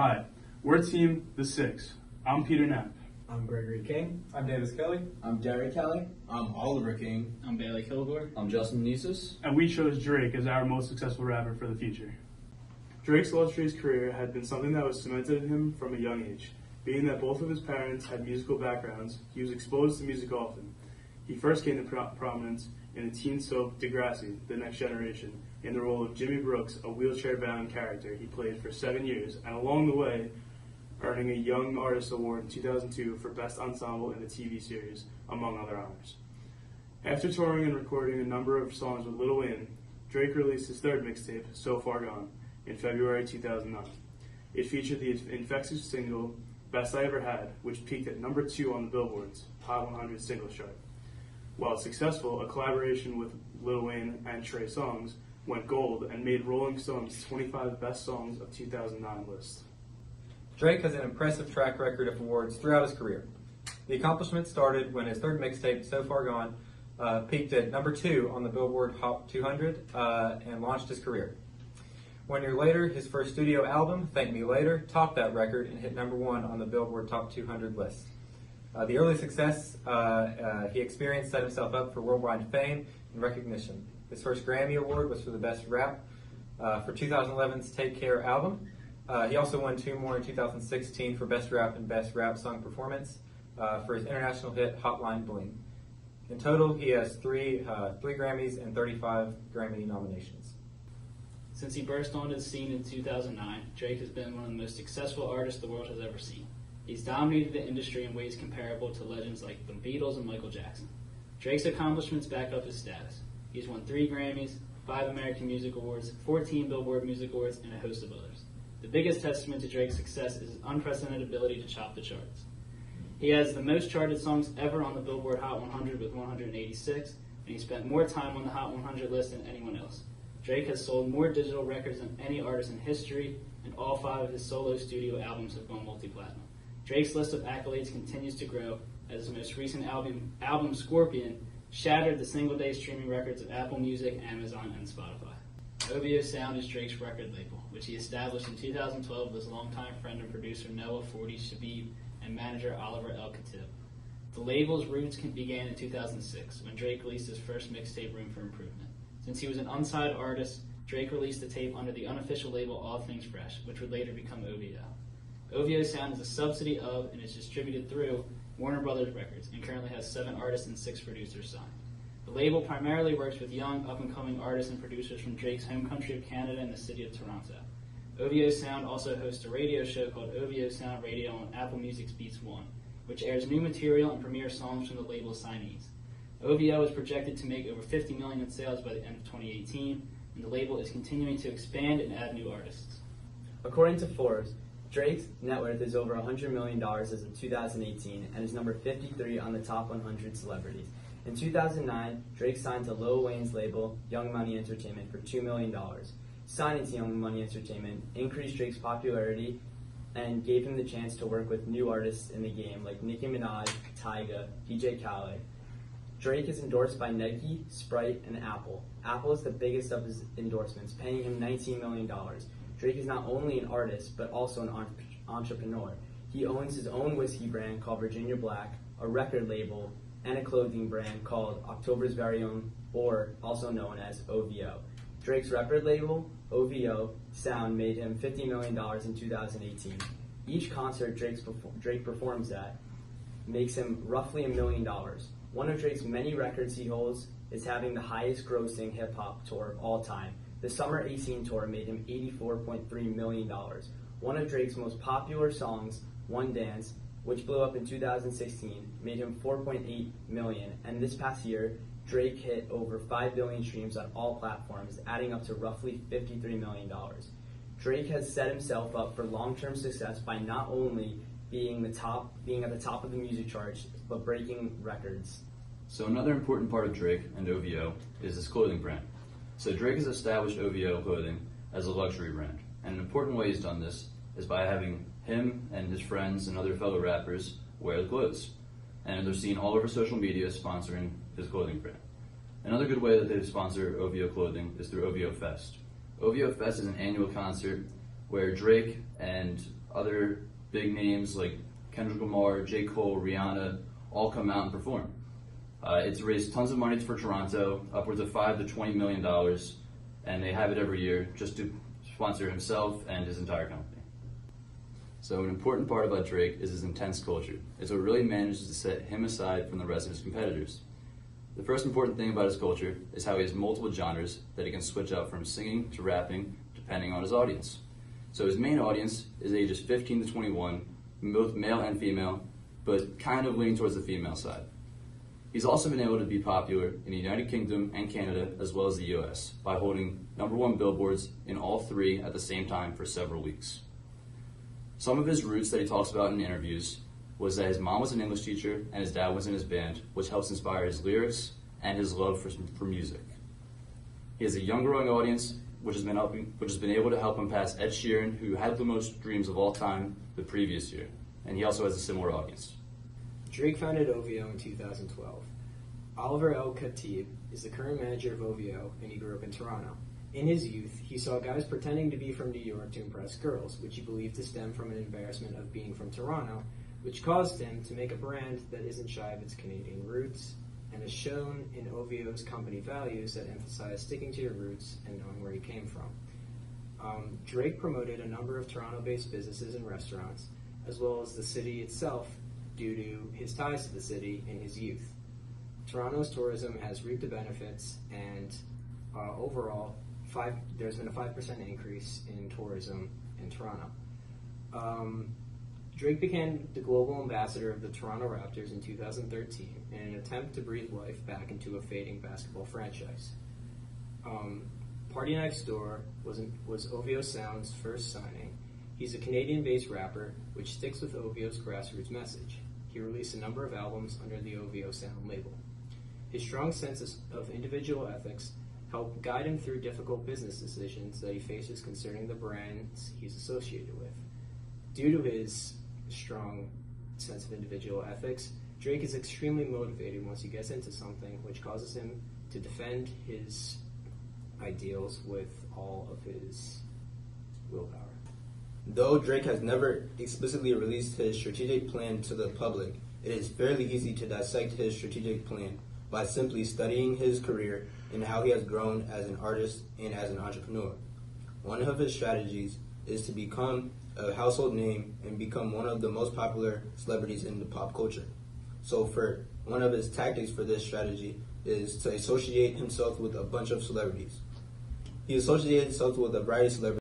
Hi, we're Team The Six. I'm Peter Knapp. I'm Gregory King. I'm Davis Kelly. I'm Derek Kelly. I'm Oliver King. I'm Bailey Kilgore. I'm Justin Nisus. And we chose Drake as our most successful rapper for the future. Drake's illustrious career had been something that was cemented in him from a young age. Being that both of his parents had musical backgrounds, he was exposed to music often. He first came to prominence in the teen soap Degrassi, The Next Generation, in the role of Jimmy Brooks, a wheelchair-bound character he played for 7 years, and along the way, earning a Young Artist Award in 2002 for Best Ensemble in the TV series, among other honors. After touring and recording a number of songs with Lil Wayne, Drake released his third mixtape, So Far Gone, in February 2009. It featured the infectious single, Best I Ever Had, which peaked at number 2 on the Billboard's Hot 100 singles chart. While successful, a collaboration with Lil Wayne and Trey Songz went gold and made Rolling Stone's 25 Best Songs of 2009 list. Drake has an impressive track record of awards throughout his career. The accomplishment started when his third mixtape, So Far Gone, peaked at number 2 on the Billboard Hot 200 and launched his career. 1 year later, his first studio album, Thank Me Later, topped that record and hit number 1 on the Billboard Top 200 list. The early success he experienced set himself up for worldwide fame and recognition. His first Grammy Award was for the Best Rap for 2011's Take Care album. He also won 2 more in 2016 for Best Rap and Best Rap Song Performance for his international hit Hotline Bling. In total, he has 3 Grammys and 35 Grammy nominations. Since he burst onto the scene in 2009, Drake has been one of the most successful artists the world has ever seen. He's dominated the industry in ways comparable to legends like the Beatles and Michael Jackson. Drake's accomplishments back up his status. He's won 3 Grammys, 5 American Music Awards, 14 Billboard Music Awards, and a host of others. The biggest testament to Drake's success is his unprecedented ability to chop the charts. He has the most charted songs ever on the Billboard Hot 100 with 186, and he spent more time on the Hot 100 list than anyone else. Drake has sold more digital records than any artist in history, and all 5 of his solo studio albums have gone multi-platinum. Drake's list of accolades continues to grow, as his most recent album Scorpion, shattered the single-day streaming records of Apple Music, Amazon, and Spotify. OVO Sound is Drake's record label, which he established in 2012 with his longtime friend and producer Noah 40 Shabib and manager Oliver El Khatib. The label's roots began in 2006, when Drake released his first mixtape, Room for Improvement. Since he was an unsigned artist, Drake released the tape under the unofficial label All Things Fresh, which would later become OVO. OVO Sound is a subsidy of and is distributed through Warner Brothers Records and currently has 7 artists and 6 producers signed. The label primarily works with young, up-and-coming artists and producers from Drake's home country of Canada and the city of Toronto. OVO Sound also hosts a radio show called OVO Sound Radio on Apple Music's Beats One, which airs new material and premieres songs from the label's signees. OVO is projected to make over $50 million in sales by the end of 2018, and the label is continuing to expand and add new artists. According to Forbes, Drake's net worth is over $100 million as of 2018 and is number 53 on the top 100 celebrities. In 2009, Drake signed to Lil Wayne's label, Young Money Entertainment, for $2 million. Signing to Young Money Entertainment increased Drake's popularity and gave him the chance to work with new artists in the game like Nicki Minaj, Tyga, DJ Khaled. Drake is endorsed by Nike, Sprite, and Apple. Apple is the biggest of his endorsements, paying him $19 million. Drake is not only an artist, but also an entrepreneur. He owns his own whiskey brand called Virginia Black, a record label, and a clothing brand called October's Very Own, or also known as OVO. Drake's record label, OVO Sound, made him $50 million in 2018. Each concert Drake performs at makes him roughly $1 million. One of Drake's many records he holds is having the highest grossing hip-hop tour of all time. The Summer 18 tour made him $84.3 million. One of Drake's most popular songs, One Dance, which blew up in 2016, made him $4.8 million. And this past year, Drake hit over 5 billion streams on all platforms, adding up to roughly $53 million. Drake has set himself up for long-term success by not only being at the top of the music charts, but breaking records. So another important part of Drake and OVO is his clothing brand. So Drake has established OVO clothing as a luxury brand, and an important way he's done this is by having him and his friends and other fellow rappers wear the clothes. And they're seen all over social media sponsoring his clothing brand. Another good way that they sponsor OVO clothing is through OVO Fest. OVO Fest is an annual concert where Drake and other big names like Kendrick Lamar, J. Cole, Rihanna all come out and perform. It's raised tons of money for Toronto, upwards of $5 to $20 million, and they have it every year just to sponsor himself and his entire company. So an important part about Drake is his intense culture. It's what really manages to set him aside from the rest of his competitors. The first important thing about his culture is how he has multiple genres that he can switch up from singing to rapping depending on his audience. So his main audience is ages 15 to 21, both male and female, but kind of leaning towards the female side. He's also been able to be popular in the United Kingdom and Canada as well as the US by holding #1 billboards in all three at the same time for several weeks. Some of his roots that he talks about in interviews was that his mom was an English teacher and his dad was in his band, which helps inspire his lyrics and his love for music. He has a young growing audience, which has been able to help him pass Ed Sheeran, who had the most streams of all time the previous year, and he also has a similar audience. Drake founded OVO in 2012. Oliver El Khatib is the current manager of OVO, and he grew up in Toronto. In his youth, he saw guys pretending to be from New York to impress girls, which he believed to stem from an embarrassment of being from Toronto, which caused him to make a brand that isn't shy of its Canadian roots and is shown in OVO's company values that emphasize sticking to your roots and knowing where you came from. Drake promoted a number of Toronto-based businesses and restaurants, as well as the city itself, due to his ties to the city in his youth. Toronto's tourism has reaped the benefits, and overall, there's been a 5% increase in tourism in Toronto. Drake became the global ambassador of the Toronto Raptors in 2013 in an attempt to breathe life back into a fading basketball franchise. Party Next Door was OVO Sound's first signing. He's a Canadian-based rapper, which sticks with OVO's grassroots message. He released a number of albums under the OVO Sound label. His strong sense of individual ethics helped guide him through difficult business decisions that he faces concerning the brands he's associated with. Due to his strong sense of individual ethics, Drake is extremely motivated once he gets into something, which causes him to defend his ideals with all of his willpower. Though Drake has never explicitly released his strategic plan to the public, it is fairly easy to dissect his strategic plan by simply studying his career and how he has grown as an artist and as an entrepreneur. One of his strategies is to become a household name and become one of the most popular celebrities in the pop culture. So for one of his tactics for this strategy is to associate himself with a bunch of celebrities. He associated himself with a variety of celebrities